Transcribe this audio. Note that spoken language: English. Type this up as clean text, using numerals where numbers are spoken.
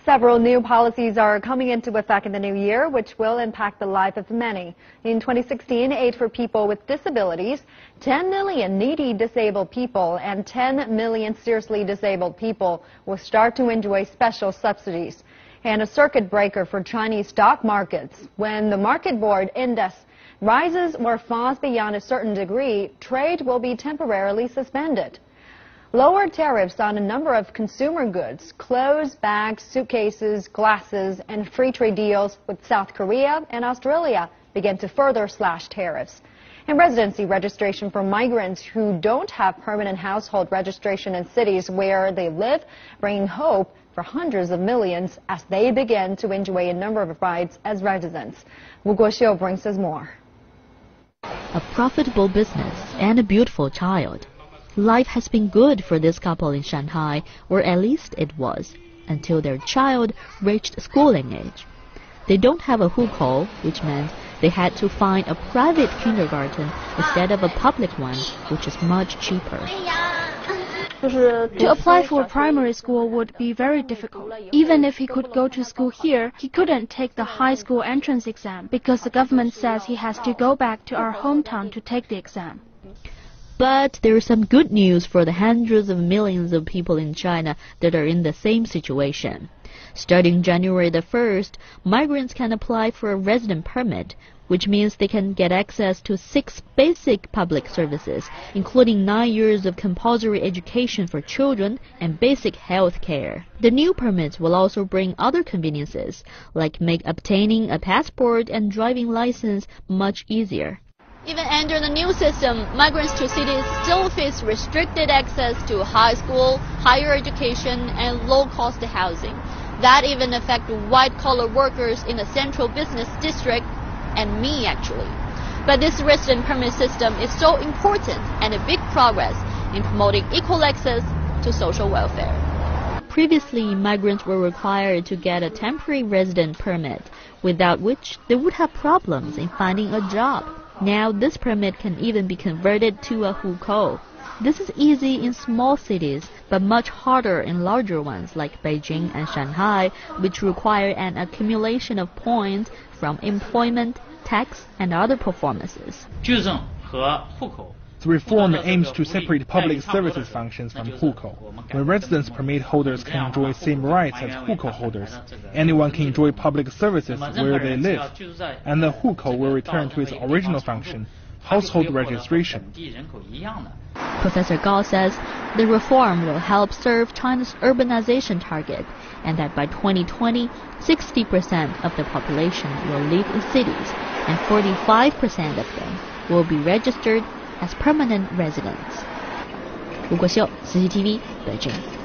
Several new policies are coming into effect in the new year, which will impact the life of many. In 2016, aid for people with disabilities, 10 million needy disabled people, and 10 million seriously disabled people will start to enjoy special subsidies. And a circuit breaker for Chinese stock markets. When the market board index rises or falls beyond a certain degree, trade will be temporarily suspended. Lower tariffs on a number of consumer goods, clothes, bags, suitcases, glasses, and free trade deals with South Korea and Australia begin to further slash tariffs. And residency registration for migrants who don't have permanent household registration in cities where they live, bringing hope for hundreds of millions as they begin to enjoy a number of rights as residents. Wu Guoxiu brings us more. A profitable business and a beautiful child. Life has been good for this couple in Shanghai, or at least it was, until their child reached schooling age. They don't have a hukou, which meant they had to find a private kindergarten instead of a public one, which is much cheaper. To apply for primary school would be very difficult. Even if he could go to school here, he couldn't take the high school entrance exam because the government says he has to go back to our hometown to take the exam. But there is some good news for the hundreds of millions of people in China that are in the same situation. Starting January the 1st, migrants can apply for a resident permit, which means they can get access to 6 basic public services, including 9 years of compulsory education for children and basic health care. The new permits will also bring other conveniences, like make obtaining a passport and driving license much easier. Even under the new system, migrants to cities still face restricted access to high school, higher education, and low-cost housing. That even affects white-collar workers in the central business district, and me actually. But this resident permit system is so important and a big progress in promoting equal access to social welfare. Previously, migrants were required to get a temporary resident permit, without which they would have problems in finding a job. Now this permit can even be converted to a hukou. This is easy in small cities, but much harder in larger ones like Beijing and Shanghai, which require an accumulation of points from employment, tax, and other performances. The reform aims to separate public services functions from hukou. When residence permit holders can enjoy same rights as hukou holders, anyone can enjoy public services where they live, and the hukou will return to its original function, household registration. Professor Gao says the reform will help serve China's urbanization target, and that by 2020, 60% of the population will live in cities, and 45% of them will be registered as permanent residents. Wu Guoxiu, CCTV, Beijing.